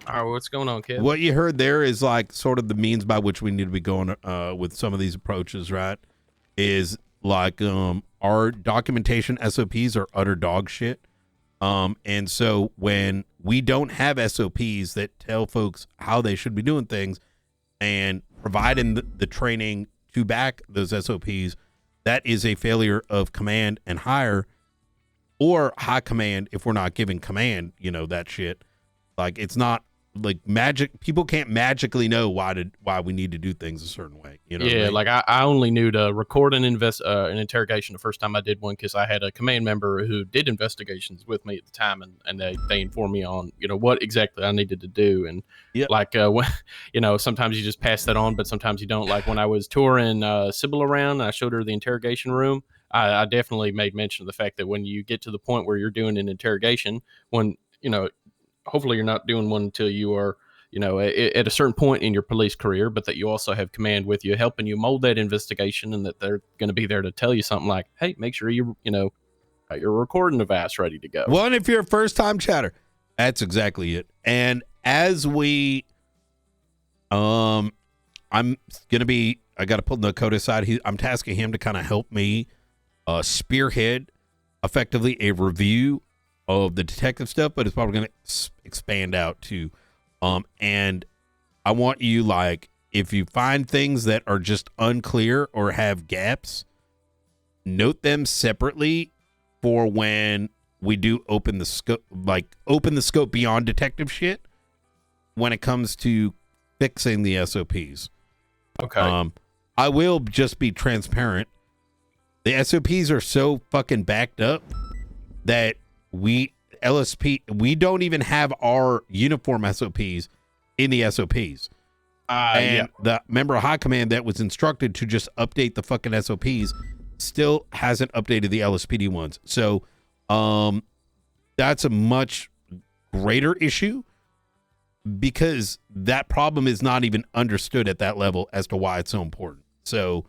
All right, what's going on, Kev? What you heard there is like sort of the means by which we need to be going with some of these approaches, right? Is like our documentation SOPs are utter dog shit. And so when we don't have SOPs that tell folks how they should be doing things and providing the training to back those SOPs, that is a failure of command and higher or high command if we're not giving command, that shit. Like it's not like magic. People can't magically know why we need to do things a certain way. You know what I Yeah, mean? like I only knew to record an interrogation the first time I did one because I had a command member who did investigations with me at the time, and they informed me on what exactly I needed to do, and Yep. like when, sometimes you just pass that on, but sometimes you don't. Like when I was touring Sybil around, and I showed her the interrogation room. I definitely made mention of the fact that when you get to the point where you're doing an interrogation, when hopefully you're not doing one until you are at a certain point in your police career, but that you also have command with you helping you mold that investigation, and that they're going to be there to tell you something like, hey, make sure you got your recording device ready to go. Well, and if you're a first time chatter, that's exactly it. And as we I got to pull Dakota aside. I'm tasking him to kind of help me spearhead effectively a review of the detective stuff, but it's probably going to expand out too. And I want you, like, if you find things that are just unclear or have gaps, note them separately for when we do open the scope beyond detective shit when it comes to fixing the SOPs. Okay. I will just be transparent. The SOPs are so fucking backed up that we don't even have our uniform SOPs in the SOPs. And the member of high command that was instructed to just update the fucking SOPs still hasn't updated the LSPD ones. So that's a much greater issue because that problem is not even understood at that level as to why it's so important. So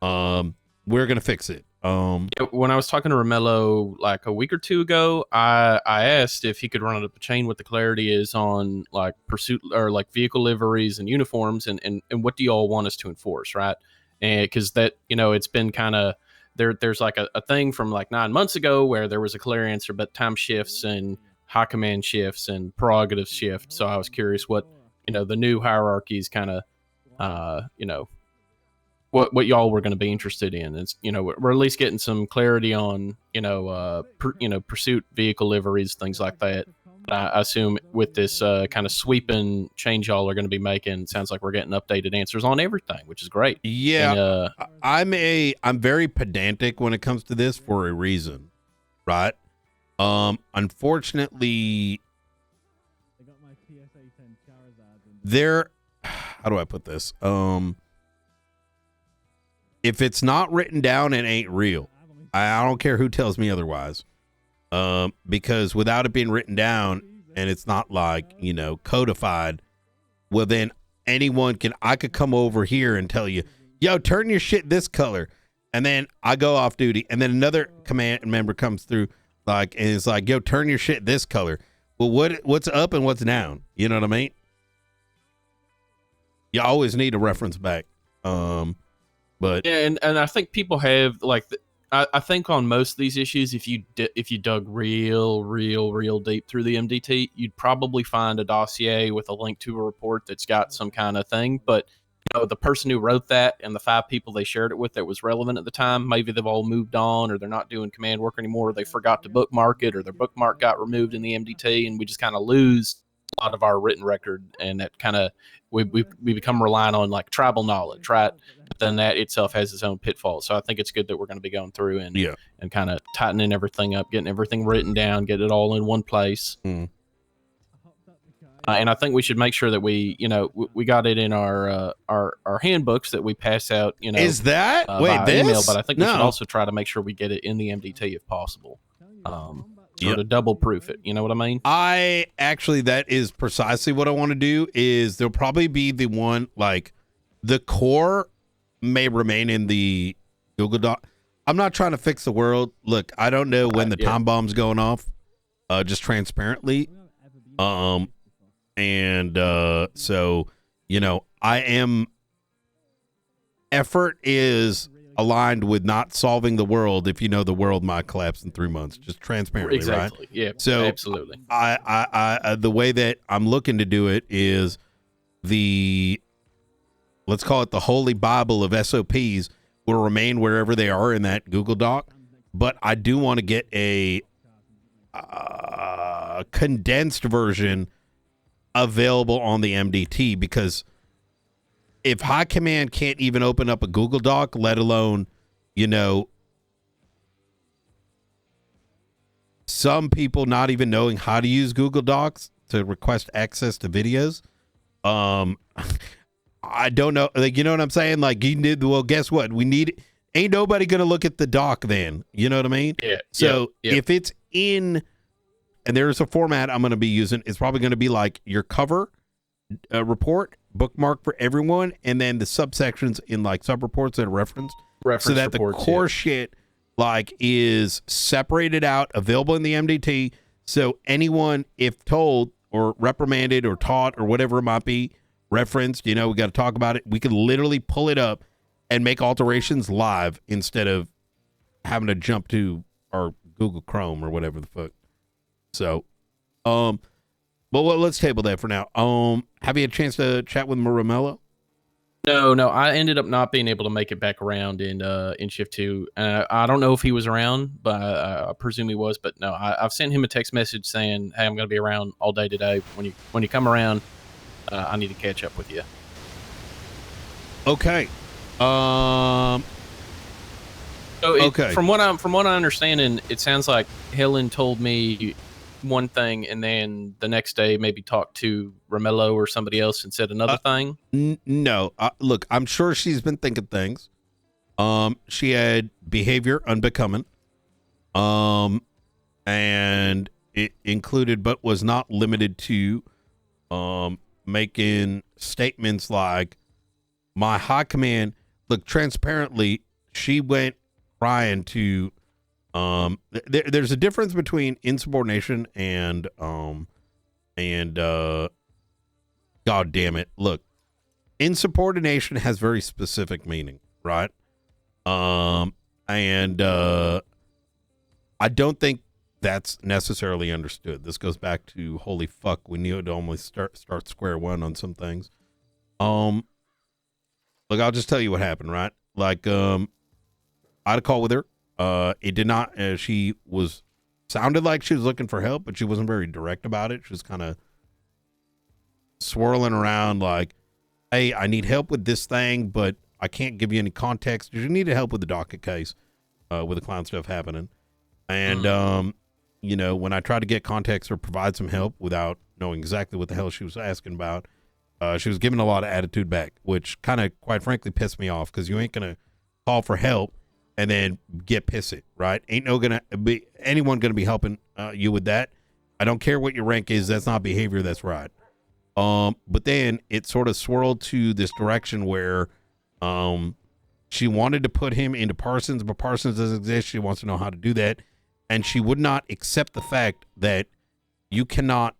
we're going to fix it. When I was talking to Romello like a week or two ago, I asked if he could run up a chain what the clarity is on like pursuit or like vehicle liveries and uniforms, and what do y'all want us to enforce, right? And because that it's been kind of there's like a thing from like 9 months ago where there was a clear answer, but time shifts and high command shifts and prerogative shift. So I was curious what the new hierarchies kind of what y'all were going to be interested in. Is we're at least getting some clarity on pursuit vehicle liveries, things like that. I assume with this kind of sweeping change y'all are going to be making, it sounds like we're getting updated answers on everything, which is great. Yeah, and, I'm very pedantic when it comes to this for a reason, right? Unfortunately, how do I put this? If it's not written down, it ain't real. I don't care who tells me otherwise. Because without it being written down and it's not like, codified, well then I could come over here and tell you, yo, turn your shit this color. And then I go off duty and then another command member comes through and it's like, yo, turn your shit this color. Well, what's up and what's down? You know what I mean? You always need a reference back. But yeah, and I think people have like I think on most of these issues, if you dug real deep through the MDT, you'd probably find a dossier with a link to a report that's got some kind of thing. But the person who wrote that and the 5 people they shared it with that was relevant at the time, maybe they've all moved on, or they're not doing command work anymore, or they forgot to bookmark it, or their bookmark got removed in the MDT, and we just kind of lose a lot of our written record, and that kind of we become reliant on like tribal knowledge, right? But then that itself has its own pitfalls. So I think it's good that we're going to be going through and kind of tightening everything up, getting everything written down, get it all in one place. And I think we should make sure that we got it in our handbooks that we pass out. Is that via email? But I think we should also try to make sure we get it in the MDT if possible. To double proof it. You know what I mean? That is precisely what I want to do. Is there'll probably be the one like the core may remain in the Google Doc. I'm not trying to fix the world. Look, I don't know when the time bomb's going off. Just transparently. And so, you know, effort is aligned with not solving the world if you know the world might collapse in 3 months, just transparently, Exactly. right? Yeah, So absolutely. I the way that I'm looking to do it is let's call it the holy Bible of SOPs will remain wherever they are in that Google Doc. But I do want to get a condensed version available on the MDT, because if High Command can't even open up a Google Doc, let alone, you know, some people not even knowing how to use Google Docs to request access to videos, I don't know. Like, you know what I'm saying? Like, well, guess what? Ain't nobody going to look at the doc then. You know what I mean? Yeah. So if it's in, and there's a format I'm going to be using, it's probably going to be like your cover report, bookmark for everyone, and then the subsections in like sub-reports that are referenced. So that reports, the core shit like is separated out, available in the MDT. So anyone, if told or reprimanded or taught or whatever it might be, referenced, you know, we got to talk about it. We can literally pull it up and make alterations live instead of having to jump to our Google Chrome or whatever the fuck. So, but let's table that for now. Have you had a chance to chat with Romello? No, I ended up not being able to make it back around in shift 2. I don't know if he was around, but I presume he was. But no, I've sent him a text message saying, "Hey, I'm going to be around all day today. When you come around, I need to catch up with you." Okay. Okay. From what I understand, it sounds like Helen told me one thing, and then the next day maybe talked to Romello or somebody else and said another thing. No, look, I'm sure she's been thinking things. She had behavior unbecoming, and it included, but was not limited to, making statements like, my high command, look, transparently, she went crying to, there's a difference between insubordination and God damn it. Look, insubordination has very specific meaning, right? And I don't think that's necessarily understood. This goes back to holy fuck, we need to almost start square one on some things. Look, I'll just tell you what happened, right? Like, I had a call with her. It did not, she sounded like she was looking for help, but she wasn't very direct about it. She was kind of swirling around like, hey, I need help with this thing, but I can't give you any context. You need help with the docket case, with the clown stuff happening. And, you know, when I tried to get context or provide some help without knowing exactly what the hell she was asking about, she was giving a lot of attitude back, which kind of, quite frankly, pissed me off, because you ain't going to call for help and then get pissy, right? Ain't anyone going to be helping you with that. I don't care what your rank is. That's not behavior. That's right. But then it sort of swirled to this direction where she wanted to put him into Parsons, but Parsons doesn't exist. She wants to know how to do that. And she would not accept the fact that you cannot,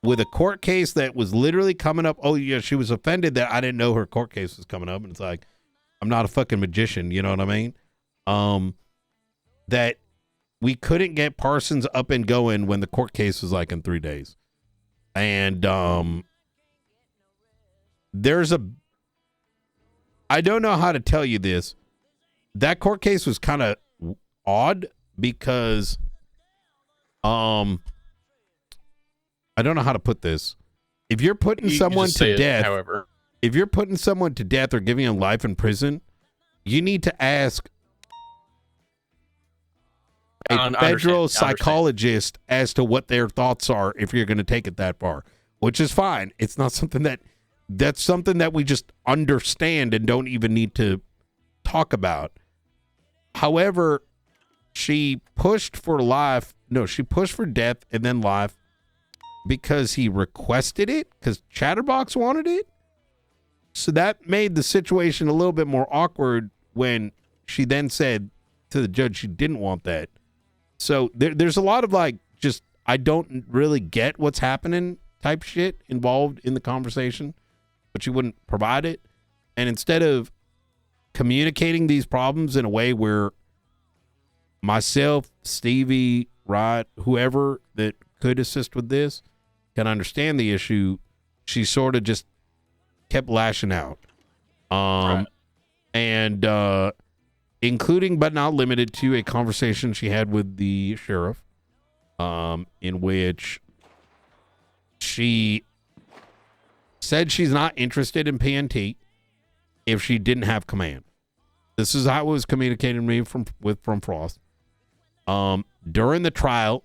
with a court case that was literally coming up. Oh, yeah, she was offended that I didn't know her court case was coming up. And it's like, I'm not a fucking magician. You know what I mean? That we couldn't get Parsons up and going when the court case was like in 3 days. And I don't know how to tell you this. That court case was kind of odd because I don't know how to put this. If you're putting someone to death, however, if you're putting someone to death or giving them life in prison, you need to ask a federal psychologist as to what their thoughts are if you're going to take it that far, which is fine. It's not something that's something that we just understand and don't even need to talk about. However, she pushed for life. No, she pushed for death and then life because he requested it, because Chatterbox wanted it. So that made the situation a little bit more awkward when she then said to the judge she didn't want that. So there's a lot of like, just, I don't really get what's happening type shit involved in the conversation, but she wouldn't provide it. And instead of communicating these problems in a way where myself, Stevie, Rod, whoever that could assist with this can understand the issue, she sort of just kept lashing out. Right. And including but not limited to a conversation she had with the sheriff, in which she said she's not interested in PNT if she didn't have command. This is how it was communicated to me from Frost. During the trial,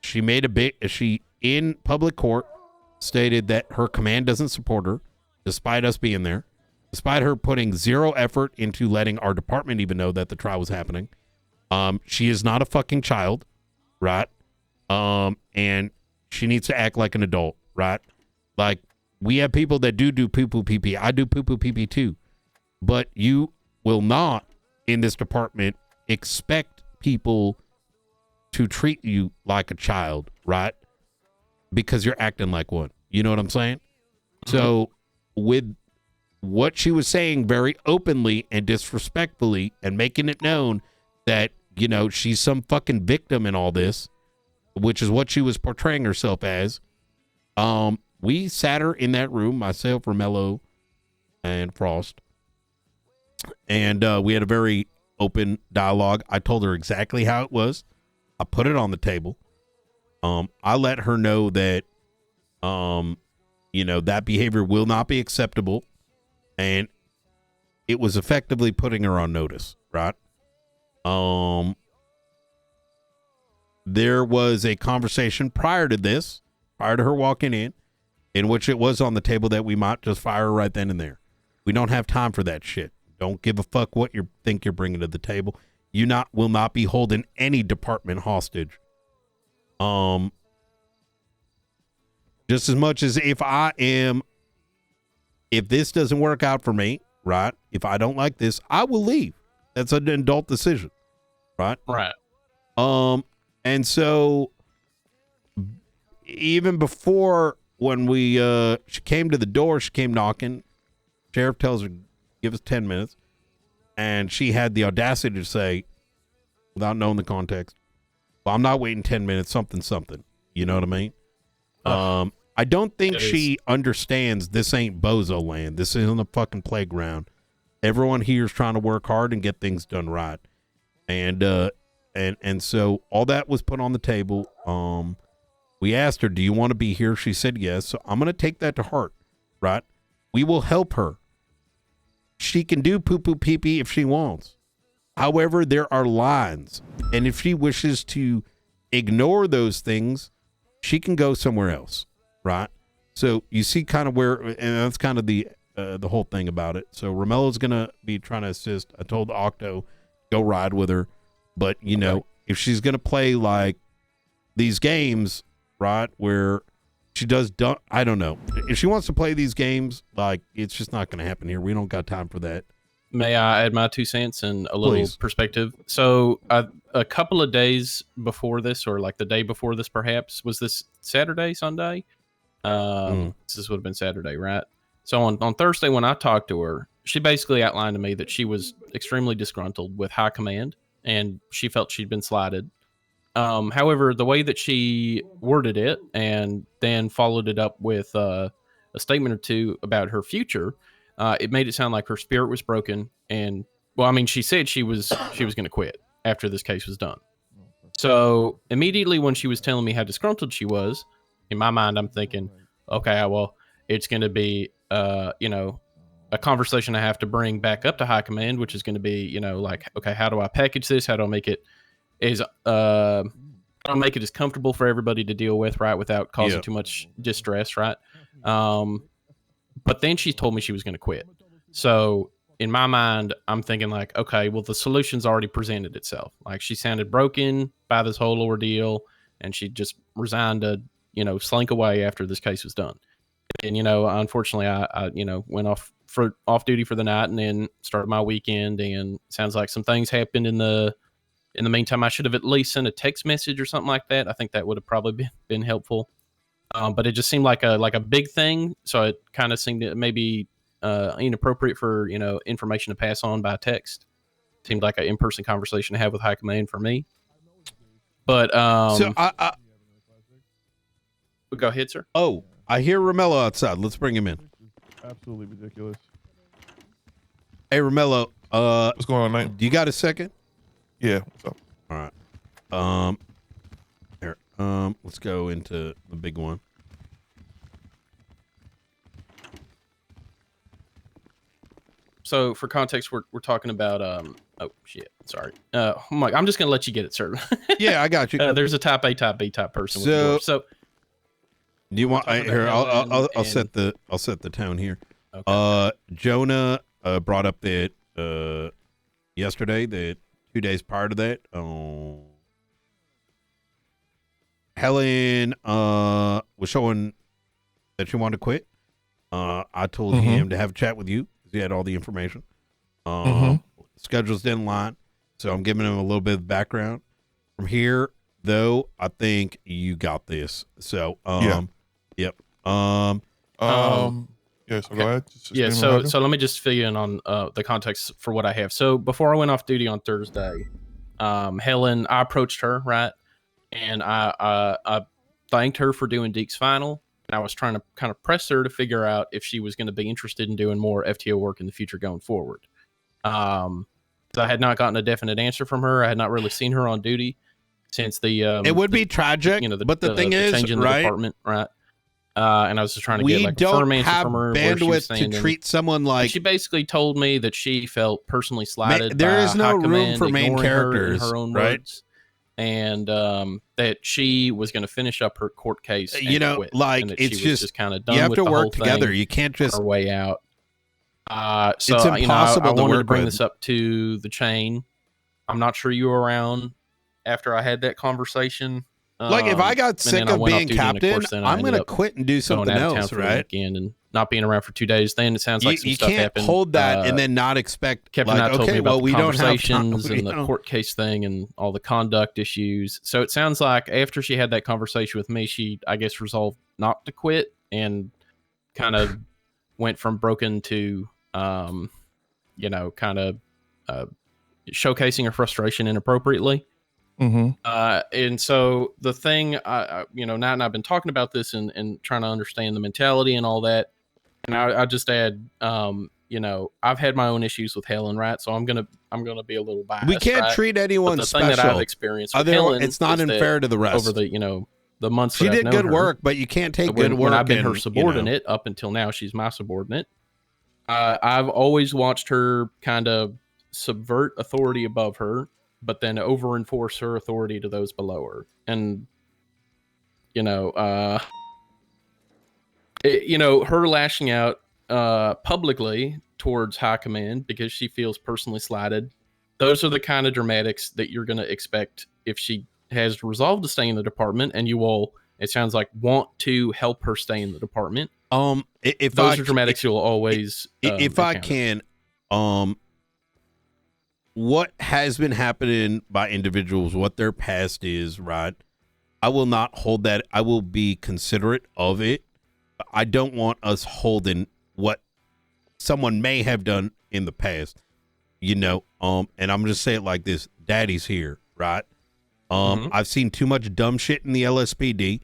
she in public court stated that her command doesn't support her, despite us being there, despite her putting zero effort into letting our department even know that the trial was happening. She is not a fucking child, right? And she needs to act like an adult, right? Like, we have people that do poo-poo pee-pee. I do poo-poo pee-pee too. But you will not, in this department, expect people to treat you like a child, right? Because you're acting like one. You know what I'm saying? Mm-hmm. So, with what she was saying very openly and disrespectfully and making it known that, you know, she's some fucking victim in all this, which is what she was portraying herself as, we sat her in that room, myself, Romello, and Frost, and we had a very open dialogue. I told her exactly how it was. I put it on the table. I let her know that, you know, that behavior will not be acceptable, and it was effectively putting her on notice, right? There was a conversation prior to this, prior to her walking in which it was on the table that we might just fire her right then and there. We don't have time for that shit. Don't give a fuck what you think you're bringing to the table. You will not be holding any department hostage. Just as much as if this doesn't work out for me, right? If I don't like this, I will leave. That's an adult decision, right? Right. And so even before when she came to the door, she came knocking. Sheriff tells her, give us 10 minutes. And she had the audacity to say, without knowing the context, well, I'm not waiting 10 minutes, something. You know what I mean? I don't think she understands this ain't bozo land. This isn't a fucking playground. Everyone here is trying to work hard and get things done right. And so all that was put on the table. We asked her, do you want to be here? She said yes. So I'm going to take that to heart, right? We will help her. She can do poo-poo pee-pee if she wants. However, there are lines. And if she wishes to ignore those things, she can go somewhere else, right? So you see kind of where, and that's kind of the whole thing about it. So Romello's going to be trying to assist. I told Octo, go ride with her. But, you know, if she's going to play like these games, right, where she does, I don't know. If she wants to play these games, like, it's just not going to happen here. We don't got time for that. May I add my 2 cents and a little Please. perspective? So a couple of days before this, or like the day before this, perhaps, was this Saturday, Sunday? This would have been Saturday, right? So on Thursday when I talked to her, she basically outlined to me that she was extremely disgruntled with high command, and she felt she'd been slighted. However, the way that she worded it and then followed it up with a statement or two about her future, it made it sound like her spirit was broken. And, well, I mean, she said she was going to quit after this case was done. So immediately when she was telling me how disgruntled she was, in my mind, I'm thinking, okay, well, it's going to be, you know, a conversation I have to bring back up to high command, which is going to be, you know, like, okay, how do I package this? How do I make it as comfortable for everybody to deal with, right, without causing too much distress, right? But then she told me she was going to quit. So in my mind, I'm thinking like, okay, well, the solution's already presented itself. Like, she sounded broken by this whole ordeal, and she just resigned to, you know, slink away after this case was done. And, you know, unfortunately, I you know, went off duty for the night and then started my weekend, and sounds like some things happened in the in the meantime, I should have at least sent a text message or something like that. I think that would have probably been helpful. But it just seemed like a big thing, so it kind of seemed maybe inappropriate for information to pass on by text. Seemed like an in-person conversation to have with high command for me. But so I go ahead, sir. Oh, I hear Romello outside. Let's bring him in. Absolutely ridiculous. Hey, Romello. What's going on, Nate? Do you got a second? Yeah. What's up? All right. Here. Let's go into the big one. So for context, we're talking about oh shit, sorry. I'm just gonna let you get it, sir. Yeah, I got you. There's a type A, type B type person. So, with so do you want? Here, I'll set the tone here. Okay. Jonah brought up that yesterday, that 2 days prior to that, Helen was showing that she wanted to quit. I told him to have a chat with you because he had all the information. Schedules didn't line, so I'm giving him a little bit of background. From here, though, I think you got this. So, Yeah. Yep. Yeah. So Okay. go ahead. Yeah, so let me just fill you in on the context for what I have. So before I went off duty on Thursday, Helen, I approached her, right? And I thanked her for doing Deke's final. And I was trying to kind of press her to figure out if she was going to be interested in doing more FTO work in the future going forward. So I had not gotten a definite answer from her. I had not really seen her on duty since the it would be tragic, but the thing is, change in the right? department, right? And I was just trying to get like a don't firm answer have from her. Where she was bandwidth to standing. treat someone like. She basically told me that she felt personally slighted. There by is no high room command for main ignoring her in characters, her own right? words, and that she was going to finish up her court case. And quit, like and that it's she was just kind of done. You have with to the work whole together. thing, You can't just her way out. So it's impossible I to wanted work to bring with. this up to the chain. I'm not sure you were around after I had that conversation. Like if I got sick of being captain, I'm going to quit and do something else, right? And not being around for 2 days. Then it sounds like some you stuff can't happened. hold that and then not expect. Captain like, told me about the we don't have conversations time, and the court case thing and all the conduct issues. So it sounds like after she had that conversation with me, she, I guess, resolved not to quit and kind of went from broken to, kind of showcasing her frustration inappropriately. And so the thing, now and I've been talking about this and trying to understand the mentality and all that. And I just add, I've had my own issues with Helen, right? So I'm gonna be a little biased. We can't right? treat anyone but the special. thing that I've experienced with Helen, it's not unfair to the rest. Over the months she that did I've known good her, work, but you can't take good work. When I've been her subordinate up until now, she's my subordinate. I've always watched her kind of subvert authority above her, but then over enforce her authority to those below her. And, her lashing out publicly towards high command because she feels personally slighted. Those are the kind of dramatics that you're going to expect if she has resolved to stay in the department and you will, it sounds like, want to help her stay in the department. If those are dramatics you'll always if I can, what has been happening by individuals, what their past is, right? I will not hold that. I will be considerate of it. I don't want us holding what someone may have done in the past, and I'm just saying it like this: Daddy's here, right? I've seen too much dumb shit in the LSPD.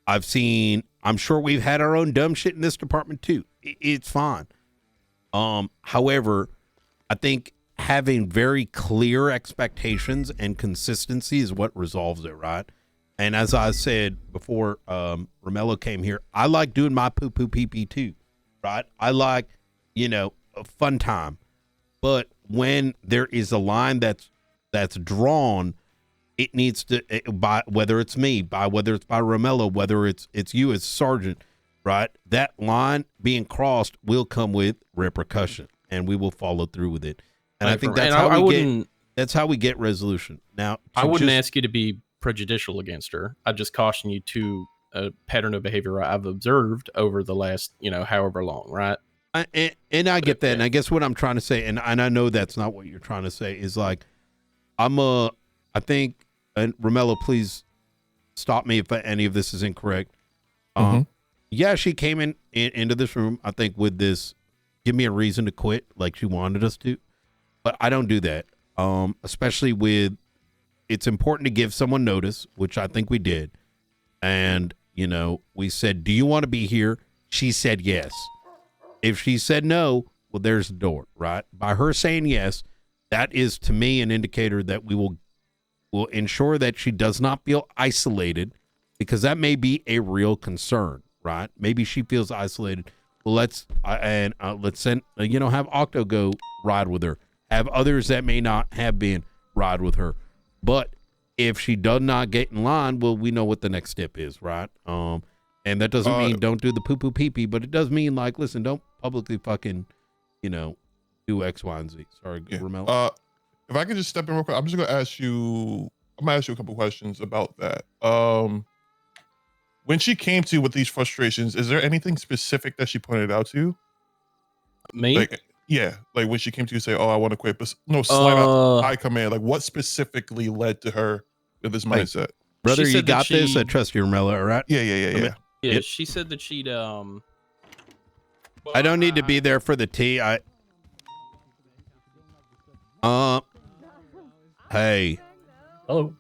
I'm sure we've had our own dumb shit in this department too. It's fine. However, I think having very clear expectations and consistency is what resolves it, right? And as I said before, Romello came here, I like doing my poo-poo pee-pee too, right? I like, a fun time. But when there is a line that's drawn, it needs to, whether it's me, whether it's by Romello, whether it's you as sergeant, right? That line being crossed will come with repercussion, and we will follow through with it. And I think that's how we get resolution. Now, I wouldn't ask you to be prejudicial against her. I'd just caution you to a pattern of behavior I've observed over the last, however long, right? And I get that. And I guess what I'm trying to say, and I know that's not what you're trying to say, is like, I I think, and Romello, please stop me if any of this is incorrect. Yeah, she came into this room, I think, with this, give me a reason to quit, like she wanted us to. But I don't do that. Especially with, it's important to give someone notice, which I think we did. And, you know, we said, do you want to be here? She said yes. If she said no, well, there's the door, right? By her saying yes, that is to me an indicator that we will ensure that she does not feel isolated, because that may be a real concern, right? Maybe she feels isolated. Well, let's send, have Octo go ride with her. Have others that may not have been ride with her. But if she does not get in line, well, we know what the next step is, right? And that doesn't mean don't do the poo-poo pee-pee, but it does mean, like, listen, don't publicly fucking, do X, Y, and Z. Sorry, Yeah. Ramel. If I could just step in real quick, I'm just gonna ask you a couple questions about that. When she came to you with these frustrations, is there anything specific that she pointed out to you? Me? Like, yeah, like when she came to you say, "Oh, I want to quit," but no, slight eye command. Like, what specifically led to her with this mindset? Brother, She you said that got this. she- I trust you, Romello, all right? Yeah. Yeah, she said that she'd I don't need to be there for the tea. Hey. Hello.